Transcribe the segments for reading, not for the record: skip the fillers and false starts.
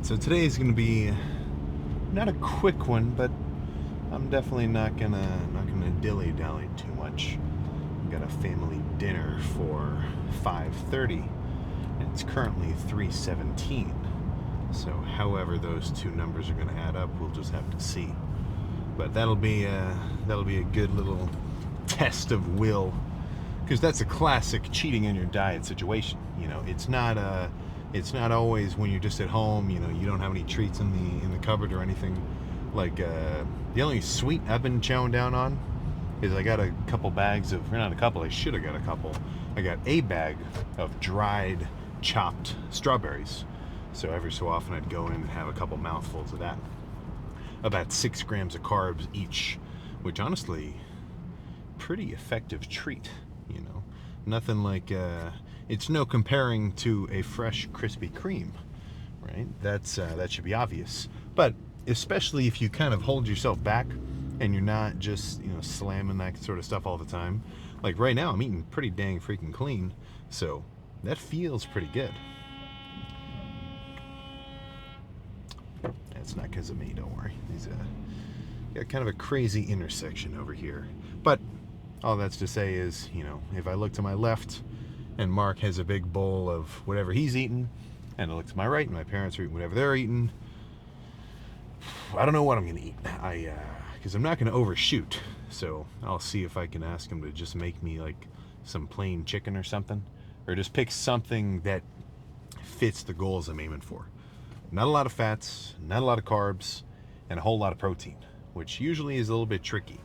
So today is going to be not a quick one, but I'm definitely not gonna dilly dally too much. I've got a family dinner for 5:30, and it's currently 3:17. So, however those two numbers are going to add up, we'll just have to see. But that'll be a good little test of will, because that's a classic cheating in your diet situation. It's not always when you're just at home. You don't have any treats in the cupboard or anything. Like the only sweet I've been chowing down on is I got a couple bags of, or not a couple. I should have got a couple. I got a bag of dried chopped strawberries. So every so often I'd go in and have a couple mouthfuls of that. About 6 grams of carbs each, which honestly, pretty effective treat. You know, nothing like it's no comparing to a fresh Krispy Kreme, right? That should be obvious. But especially if you kind of hold yourself back and you're not just slamming that sort of stuff all the time. Like right now, I'm eating pretty dang freaking clean, so that feels pretty good. That's not because of me, don't worry. He's got kind of a crazy intersection over here. But all that's to say is, if I look to my left and Mark has a big bowl of whatever he's eating, and I look to my right and my parents are eating whatever they're eating, I don't know what I'm going to eat. Because I'm not going to overshoot. So I'll see if I can ask him to just make me like some plain chicken or something. Or just pick something that fits the goals I'm aiming for. Not a lot of fats, not a lot of carbs, and a whole lot of protein, which usually is a little bit tricky,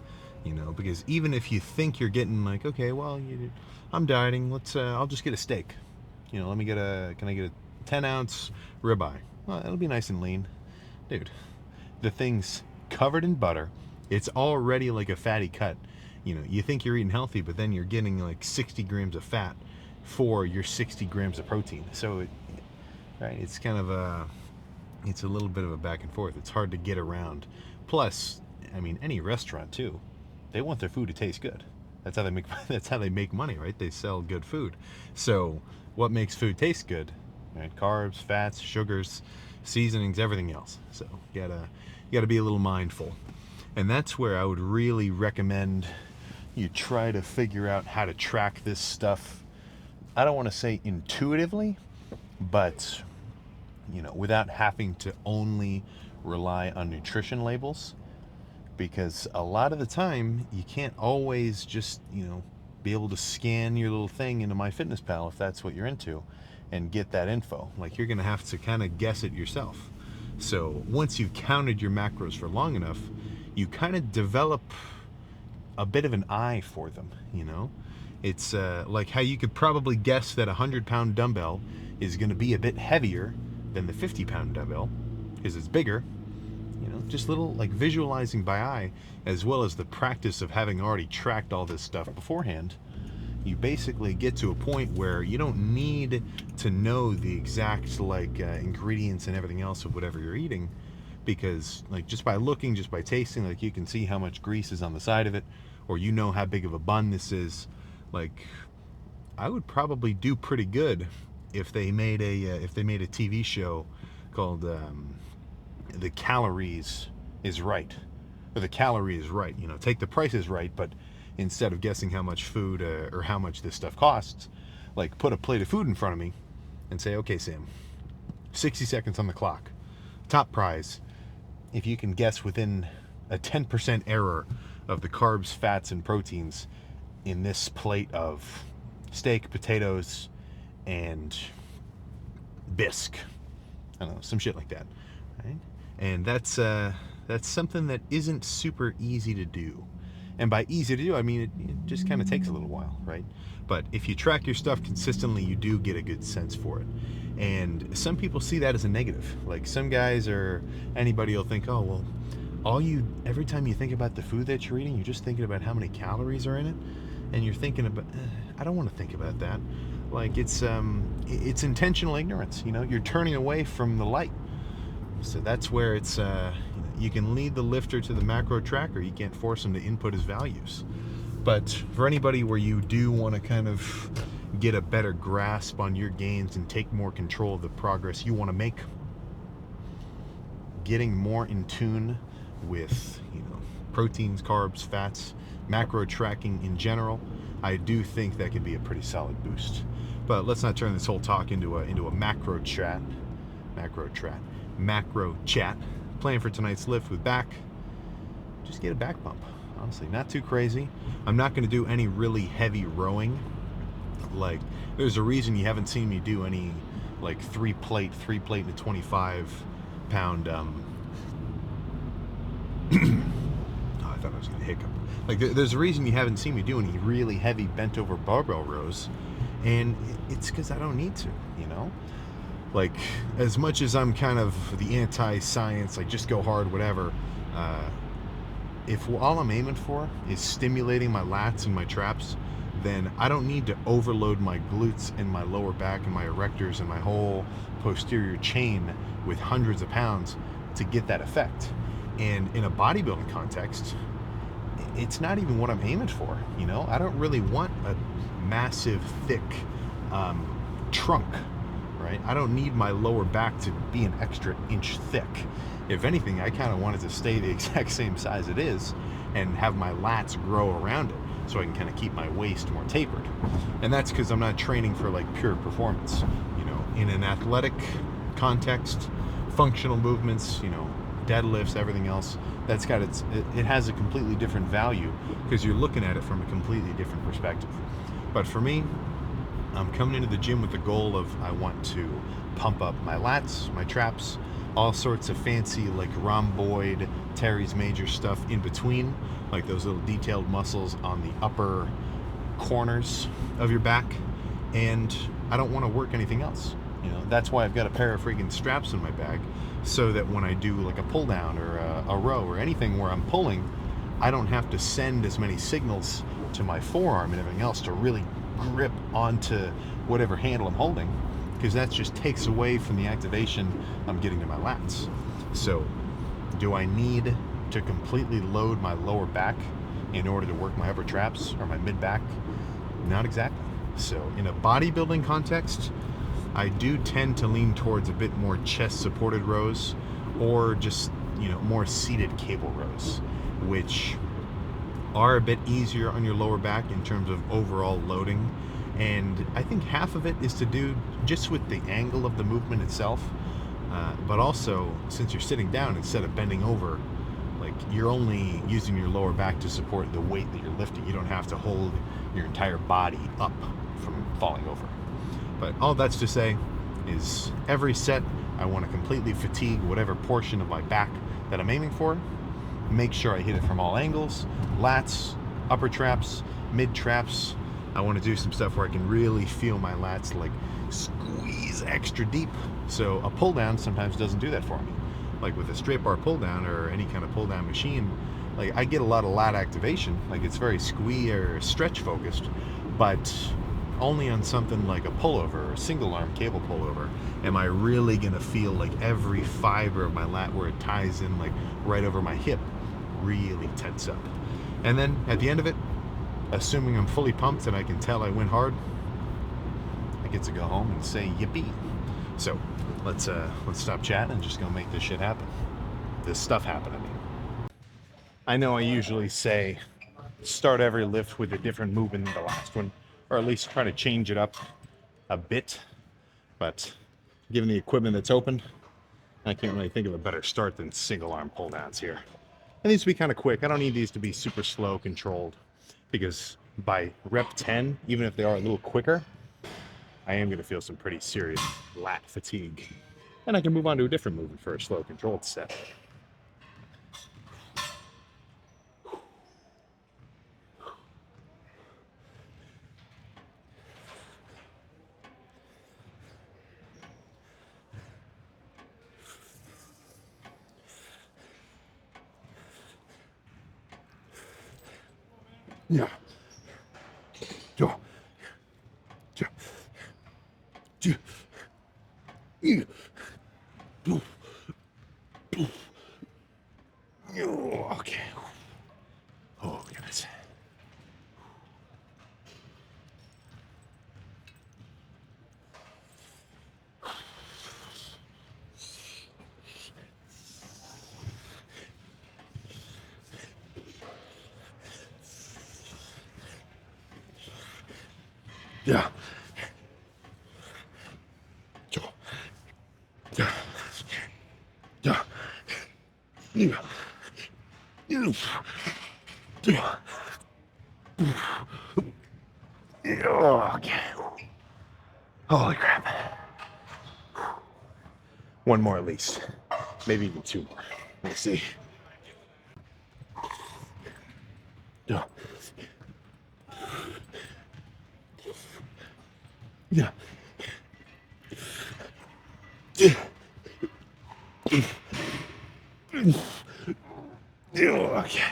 because even if you think you're getting like, okay, well, I'm dieting, I'll just get a steak. Can I get a 10-ounce ribeye? Well, it'll be nice and lean. Dude, the thing's covered in butter. It's already like a fatty cut. You think you're eating healthy, but then you're getting like 60 grams of fat for your 60 grams of protein. So, it's kind of it's a little bit of a back and forth. It's hard to get around. Plus, any restaurant too, they want their food to taste good. That's how they make. That's how they make money, right? They sell good food. So, what makes food taste good? Right? Carbs, fats, sugars, seasonings, everything else. So, you gotta be a little mindful. And that's where I would really recommend you try to figure out how to track this stuff. I don't want to say intuitively, but without having to only rely on nutrition labels, because a lot of the time you can't always just be able to scan your little thing into MyFitnessPal if that's what you're into and get that info. Like, you're gonna have to kind of guess it yourself. So once you've counted your macros for long enough, you kind of develop a bit of an eye for them. It's like how you could probably guess that a 100-pound dumbbell is going to be a bit heavier than the 50-pound dumbbell because it's bigger. Just little like visualizing by eye, as well as the practice of having already tracked all this stuff beforehand. You basically get to a point where you don't need to know the exact ingredients and everything else of whatever you're eating, because just by looking, just by tasting, you can see how much grease is on the side of it, or how big of a bun this is. I would probably do pretty good if they made a TV show called The Calories is Right, or The Calorie is Right. Take the Price is Right, but instead of guessing how much food or how much this stuff costs, put a plate of food in front of me and say, okay, Sam, 60 seconds on the clock. Top prize, if you can guess within a 10% error of the carbs, fats, and proteins in this plate of steak, potatoes, and bisque. I don't know, some shit like that, right? And that's something that isn't super easy to do. And by easy to do, I mean it just kind of takes a little while, right? But if you track your stuff consistently, you do get a good sense for it. And some people see that as a negative. Like, some guys or anybody will think, oh, well, every time you think about the food that you're eating, you're just thinking about how many calories are in it. And you're thinking about, I don't want to think about that. It's intentional ignorance. You're turning away from the light. So that's where it's, you can lead the lifter to the macro tracker. You can't force him to input his values. But for anybody where you do want to kind of get a better grasp on your gains and take more control of the progress you want to make, getting more in tune with, proteins, carbs, fats, macro tracking in general, I do think that could be a pretty solid boost. But let's not turn this whole talk into a macro chat. Macro chat. Plan for tonight's lift with back. Just get a back bump. Honestly, not too crazy. I'm not going to do any really heavy rowing. Like, there's a reason you haven't seen me do any like three plate to 25 pound. Oh, I thought I was going to hiccup. Like, there's a reason you haven't seen me do any really heavy bent over barbell rows, and it's because I don't need to. Like, as much as I'm kind of the anti-science, like just go hard, whatever. If all I'm aiming for is stimulating my lats and my traps, then I don't need to overload my glutes and my lower back and my erectors and my whole posterior chain with hundreds of pounds to get that effect. And in a bodybuilding context, it's not even what I'm aiming for. I don't really want a massive, thick trunk, right? I don't need my lower back to be an extra inch thick. If anything, I kind of want it to stay the exact same size it is and have my lats grow around it so I can kind of keep my waist more tapered. And that's because I'm not training for like pure performance. In an athletic context, functional movements, deadlifts, everything else, that's got it has a completely different value because you're looking at it from a completely different perspective. But for me, I'm coming into the gym with the goal of I want to pump up my lats, my traps, all sorts of fancy like rhomboid, teres major stuff in between, like those little detailed muscles on the upper corners of your back, and I don't want to work anything else. That's why I've got a pair of freaking straps in my bag, so that when I do like a pull down or a row or anything where I'm pulling, I don't have to send as many signals to my forearm and everything else to really grip onto whatever handle I'm holding, because that just takes away from the activation I'm getting to my lats. So do I need to completely load my lower back in order to work my upper traps or my mid back? Not exactly. So in a bodybuilding context, I do tend to lean towards a bit more chest supported rows, or just more seated cable rows, which are a bit easier on your lower back in terms of overall loading. And I think half of it is to do just with the angle of the movement itself, but also since you're sitting down instead of bending over, like you're only using your lower back to support the weight that you're lifting. You don't have to hold your entire body up from falling over. But all that's to say is every set I want to completely fatigue whatever portion of my back that I'm aiming for. Make sure I hit it from all angles, lats, upper traps, mid traps. I want to do some stuff where I can really feel my lats like squeeze extra deep. So a pull down sometimes doesn't do that for me. Like with a straight bar pull down or any kind of pull down machine, like I get a lot of lat activation. Like it's very squeeze or stretch focused, but only on something like a pullover or a single arm cable pullover am I really gonna feel like every fiber of my lat where it ties in like right over my hip really tense up. And then at the end of it, assuming I'm fully pumped and I can tell I went hard, I get to go home and say yippee. So let's stop chatting and just go make this shit happen. This stuff happen, I mean. I know I usually say start every lift with a different movement than the last one, or at least try to change it up a bit, but given the equipment that's open, I can't really think of a better start than single arm pull downs here. It needs to be kind of quick. I don't need these to be super slow controlled, because by rep 10, even if they are a little quicker, I am going to feel some pretty serious lat fatigue. And I can move on to a different movement for a slow controlled set. Yeah. Yeah. Yeah. Yeah. Yeah. Okay. Oh, goodness. Yeah. Yeah. Yeah. Yeah. Yeah. Okay. Holy crap. One more at least. Maybe even two more. Let's see. Yeah. Yeah. Okay.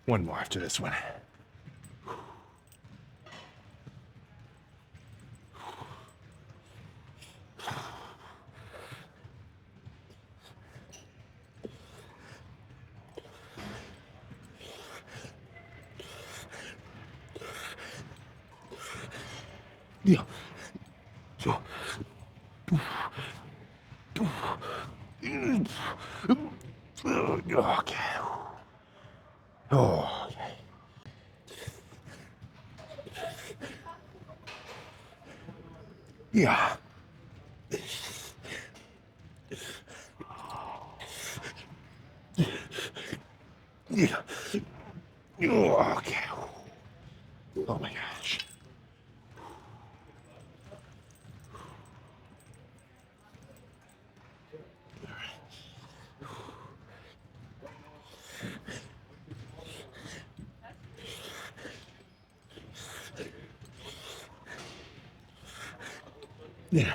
One more after this one. Yeah. So. Okay. Oh, okay. Yeah. Yeah. Okay. Oh my gosh. Yeah.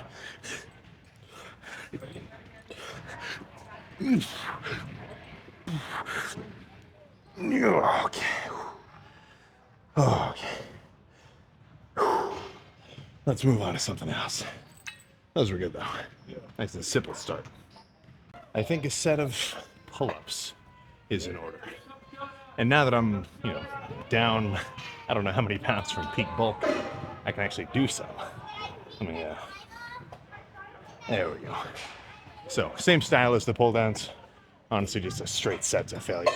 Okay. Okay. Let's move on to something else. Those were good though. Nice and simple start. I think a set of pull-ups is in order. And now that I'm, down, I don't know how many pounds from peak bulk, I can actually do so. There we go. So, same style as the pull downs. Honestly, just a straight set to failure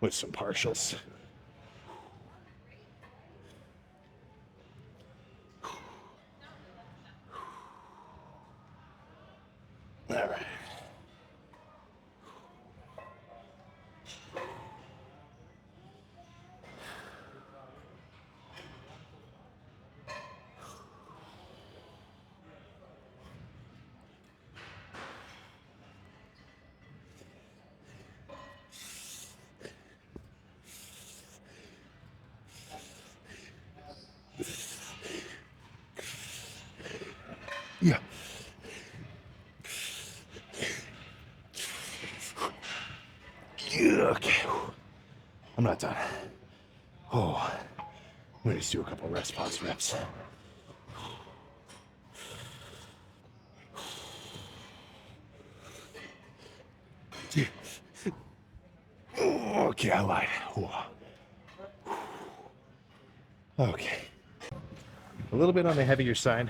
with some partials. All right. Yeah. Okay. I'm not done. Oh, I'm gonna just do a couple rest pause reps. Okay, I lied. Okay. A little bit on the heavier side,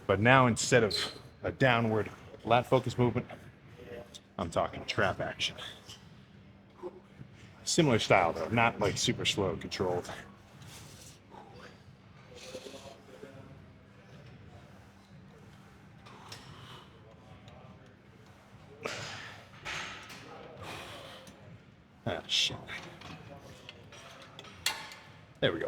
but now instead of a downward lat focus movement, I'm talking trap action. Similar style though, not like super slow, controlled. Ah, shit. There we go.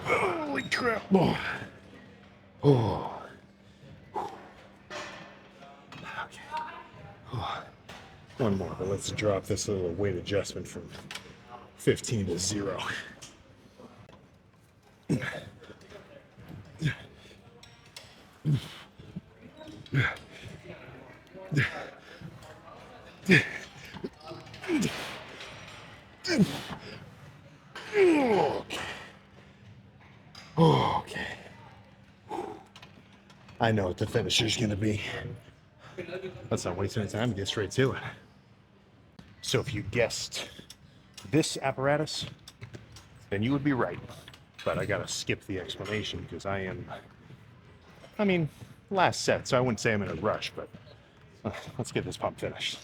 Holy crap. Oh. Oh. Okay. Oh. One more, but let's drop this little weight adjustment from 15 to 0. I know what the finisher's gonna be. Let's not waste any time, get straight to it. So if you guessed this apparatus, then you would be right. But I gotta skip the explanation because I mean, last set, so I wouldn't say I'm in a rush, but let's get this pump finished.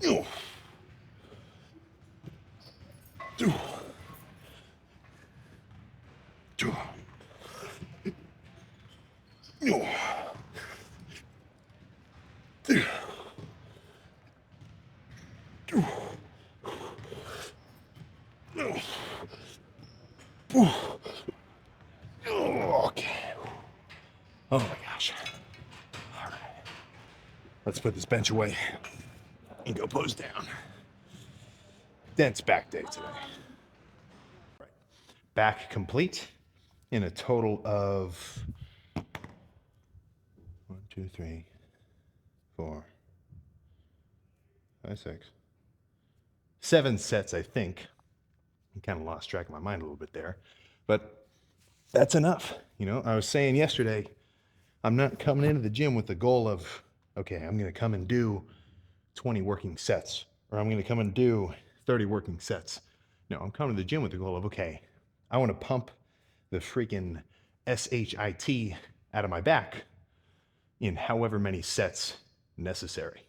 Ooh. Ooh. Ooh. Ooh. Okay. Oh my gosh. All right. Let's put this bench away and go pose down. Dense back day today. Right. Back complete in a total of 1, 2, 3, 4, 5, 6, 7 sets, I think. I kind of lost track of my mind a little bit there, but that's enough. You know, I was saying yesterday, I'm not coming into the gym with the goal of, okay, I'm going to come and do 20 working sets, or I'm going to come and do 30 working sets. No, I'm coming to the gym with the goal of, okay, I want to pump the freaking SHIT out of my back in however many sets necessary.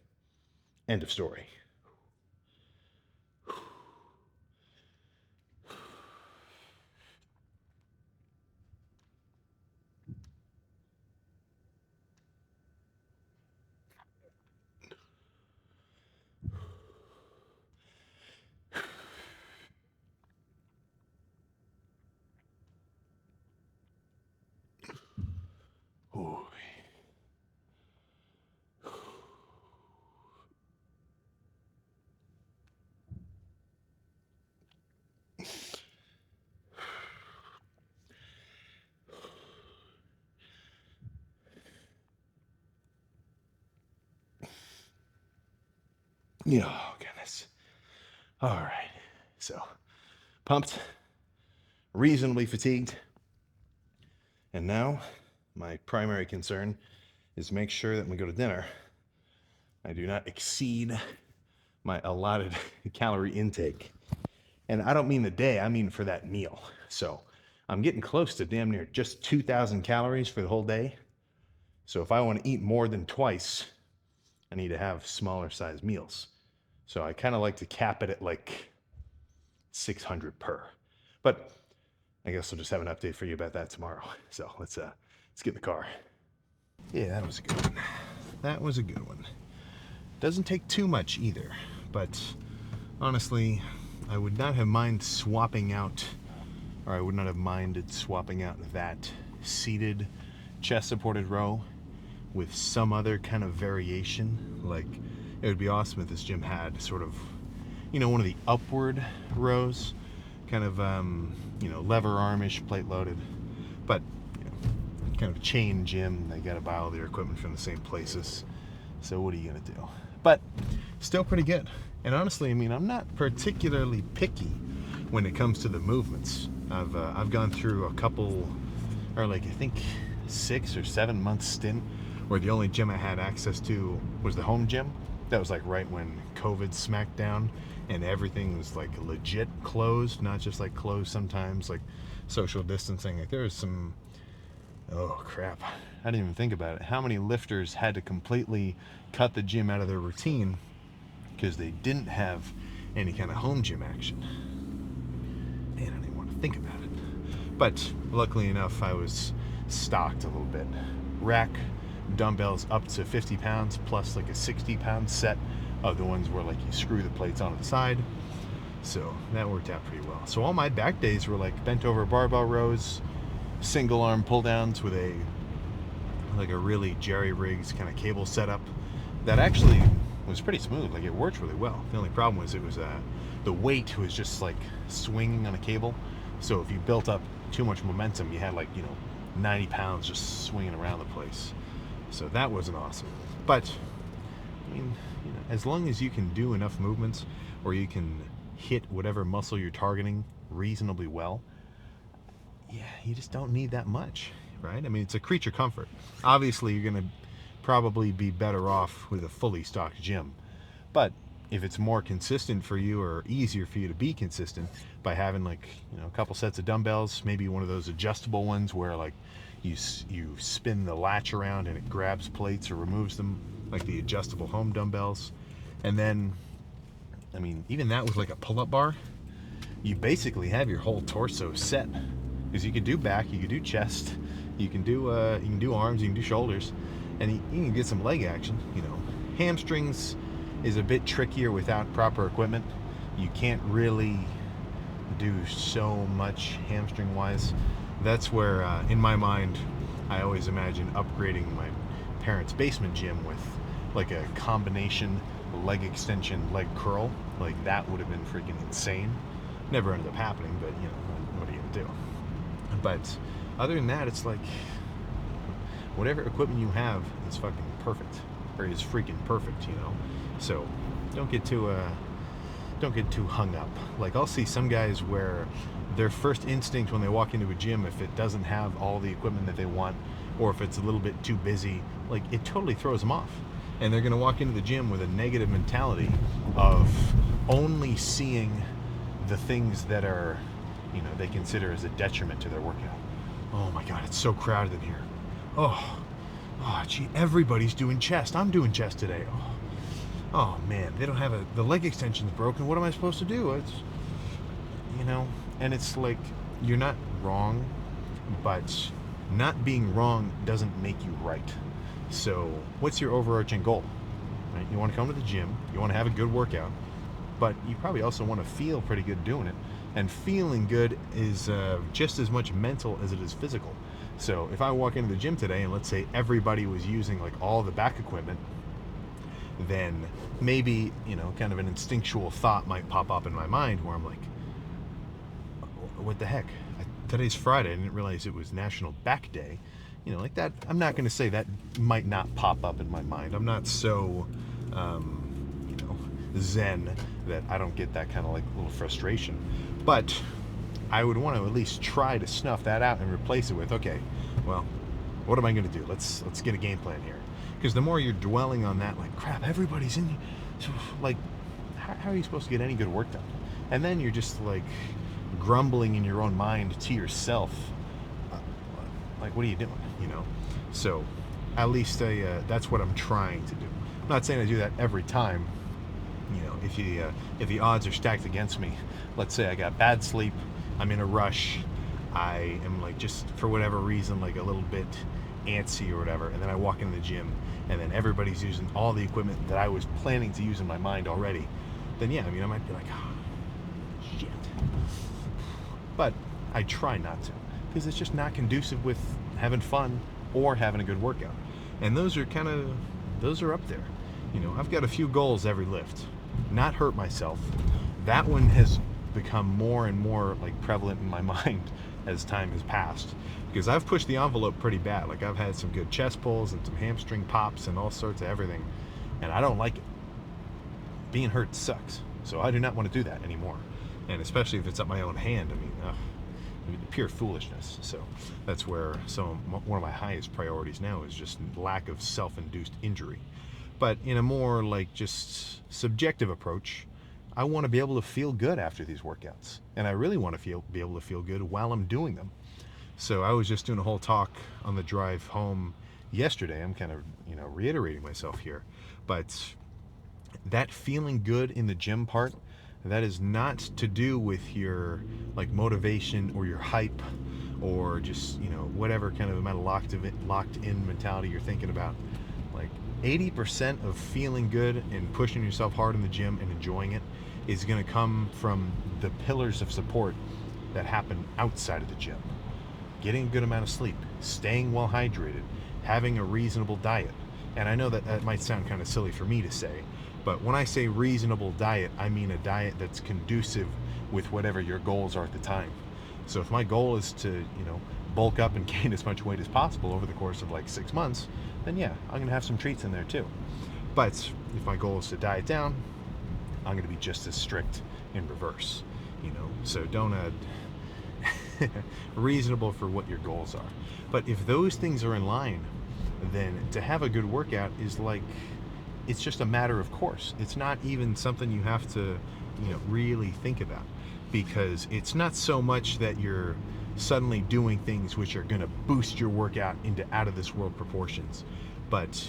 End of story. Ooh. Oh, goodness. All right. So, pumped, reasonably fatigued. And now, my primary concern is make sure that when we go to dinner, I do not exceed my allotted calorie intake. And I don't mean the day, I mean for that meal. So, I'm getting close to damn near just 2,000 calories for the whole day. So, if I want to eat more than twice, I need to have smaller size meals. So I kind of like to cap it at like 600 per. But I guess I'll just have an update for you about that tomorrow. So let's get in the car. Yeah, that was a good one. That was a good one. Doesn't take too much either, but honestly, I would not have minded swapping out that seated chest supported row with some other kind of variation. Like, it would be awesome if this gym had sort of, one of the upward rows, kind of, lever armish, plate loaded, but kind of a chain gym. They got to buy all their equipment from the same places. So what are you gonna do? But still pretty good. And honestly, I mean, I'm not particularly picky when it comes to the movements. I've gone through a couple, or like I think 6 or 7 month stint where the only gym I had access to was the home gym. That was like right when COVID smacked down and everything was like legit closed, not just like closed sometimes, like social distancing. Like there was some, oh crap, I didn't even think about it. How many lifters had to completely cut the gym out of their routine because they didn't have any kind of home gym action. Man, I didn't even want to think about it. But luckily enough, I was stocked a little bit. Rack dumbbells up to 50 pounds plus like a 60-pound set of the ones where like you screw the plates onto the side. So that worked out pretty well. So all my back days were like bent over barbell rows, single arm pull downs with a really jerry-rigged kind of cable setup that actually was pretty smooth. Like it worked really well. The only problem was the weight was just like swinging on a cable. So if you built up too much momentum, you had like 90 pounds just swinging around the place. So that wasn't awesome. But I mean, as long as you can do enough movements or you can hit whatever muscle you're targeting reasonably well, yeah, you just don't need that much, right? I mean, it's a creature comfort. Obviously, you're going to probably be better off with a fully stocked gym. But if it's more consistent for you or easier for you to be consistent by having like, a couple sets of dumbbells, maybe one of those adjustable ones where like you spin the latch around and it grabs plates or removes them, like the adjustable home dumbbells. And then, I mean, even that with like a pull-up bar, you basically have your whole torso set, because you can do back, you can do chest, you can do arms, you can do shoulders, and you can get some leg action. Hamstrings is a bit trickier without proper equipment. You can't really do so much hamstring wise. That's where in my mind I always imagine upgrading my parents' basement gym with like a combination leg extension, leg curl. Like that would have been freaking insane. Never ended up happening, but what are you gonna do? But other than that, it's like whatever equipment you have is fucking perfect, or is freaking perfect. So don't get too hung up. Like I'll see some guys where their first instinct when they walk into a gym, if it doesn't have all the equipment that they want, or if it's a little bit too busy, like it totally throws them off. And they're gonna walk into the gym with a negative mentality of only seeing the things that are, they consider as a detriment to their workout. Oh my God, it's so crowded in here. Oh, gee, everybody's doing chest. I'm doing chest today. Oh man, they don't have the leg extension's broken. What am I supposed to do? It's, and it's like, you're not wrong, but not being wrong doesn't make you right. So what's your overarching goal? Right? You want to come to the gym, you want to have a good workout, but you probably also want to feel pretty good doing it. And feeling good is just as much mental as it is physical. So if I walk into the gym today and let's say everybody was using like all the back equipment, then maybe, kind of an instinctual thought might pop up in my mind where I'm like, what the heck? Today's Friday. I didn't realize it was National Back Day. Like that. I'm not going to say that might not pop up in my mind. I'm not so, zen that I don't get that kind of like little frustration. But I would want to at least try to snuff that out and replace it with, okay, well, what am I going to do? Let's get a game plan here. Because the more you're dwelling on that, like, crap, everybody's in, like, how are you supposed to get any good work done? And then you're just like grumbling in your own mind to yourself, like, what are you doing? So at least that's what I'm trying to do. I'm not saying I do that every time. If the odds are stacked against me, let's say I got bad sleep, I'm in a rush, I am like just for whatever reason like a little bit antsy or whatever, and then I walk into the gym and then everybody's using all the equipment that I was planning to use in my mind already, then yeah, I might be like, oh, shit. But I try not to, because it's just not conducive with having fun or having a good workout. And those are up there. I've got a few goals every lift. Not hurt myself. That one has become more and more like prevalent in my mind as time has passed, because I've pushed the envelope pretty bad. Like I've had some good chest pulls and some hamstring pops and all sorts of everything, and I don't like it. Being hurt sucks, so I do not want to do that anymore. And especially if it's at my own hand, I mean, pure foolishness. So that's where one of my highest priorities now is just lack of self-induced injury. But in a more like just subjective approach, I want to be able to feel good after these workouts, and I really want to be able to feel good while I'm doing them. So I was just doing a whole talk on the drive home yesterday. I'm kind of reiterating myself here, but that feeling good in the gym part, that is not to do with your like motivation or your hype or just whatever kind of amount of locked in mentality you're thinking about. Like 80% of feeling good and pushing yourself hard in the gym and enjoying it is going to come from the pillars of support that happen outside of the gym. Getting a good amount of sleep, staying well hydrated, having a reasonable diet. And I know that might sound kind of silly for me to say, but when I say reasonable diet, I mean a diet that's conducive with whatever your goals are at the time. So if my goal is to, bulk up and gain as much weight as possible over the course of like 6 months, then yeah, I'm going to have some treats in there too. But if my goal is to diet down, I'm going to be just as strict in reverse, So don't reasonable for what your goals are. But if those things are in line, then to have a good workout is like, it's just a matter of course. It's not even something you have to, really think about, because it's not so much that you're suddenly doing things which are going to boost your workout into out of this world proportions, but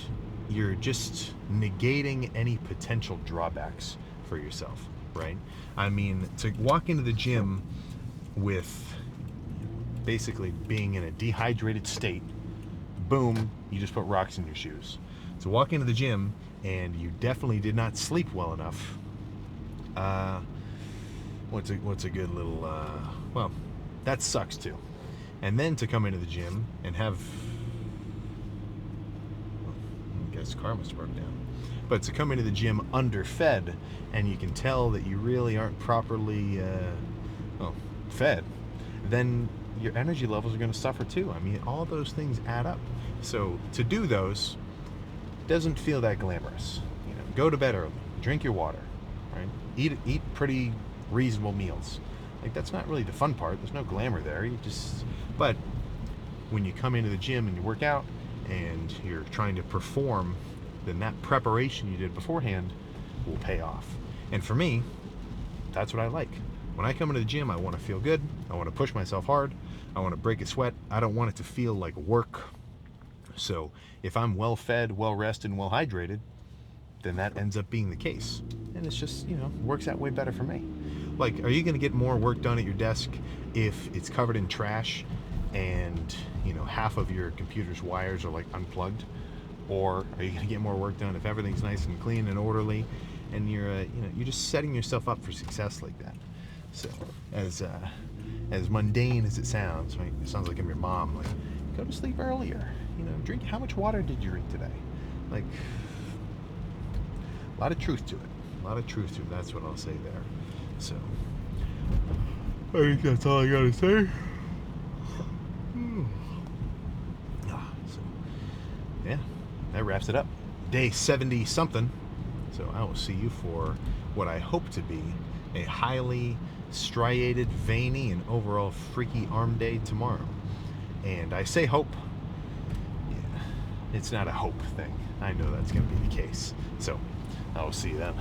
you're just negating any potential drawbacks for yourself, right? I mean, to walk into the gym with basically being in a dehydrated state, boom, you just put rocks in your shoes. To walk into the gym and you definitely did not sleep well enough, what's a good little, well, that sucks too. And then to come into the gym and have, I guess car must have broken down. But to come into the gym underfed, and you can tell that you really aren't properly fed, then your energy levels are going to suffer too. I mean, all those things add up. So to do those doesn't feel that glamorous. Go to bed early, drink your water, right? Eat pretty reasonable meals. Like, that's not really the fun part. There's no glamour there. But when you come into the gym and you work out and you're trying to perform, then that preparation you did beforehand will pay off. And for me, that's what I like. When I come into the gym, I want to feel good. I want to push myself hard. I want to break a sweat. I don't want it to feel like work. So if I'm well fed, well rested, and well hydrated, then that ends up being the case. And it's just, works out way better for me. Like, are you going to get more work done at your desk if it's covered in trash and, half of your computer's wires are like unplugged? Or are you going to get more work done if everything's nice and clean and orderly, and you're just setting yourself up for success like that? So, as mundane as it sounds, right? It sounds like I'm your mom. Like, go to sleep earlier. Drink. How much water did you drink today? Like, a lot of truth to it. A lot of truth to it. That's what I'll say there. So, I think that's all I gotta say. So, yeah, that wraps it up. Day 70 something. So I will see you for what I hope to be a highly striated, veiny, and overall freaky arm day tomorrow. And I say hope. Yeah, it's not a hope thing. I know that's going to be the case. So I will see you then.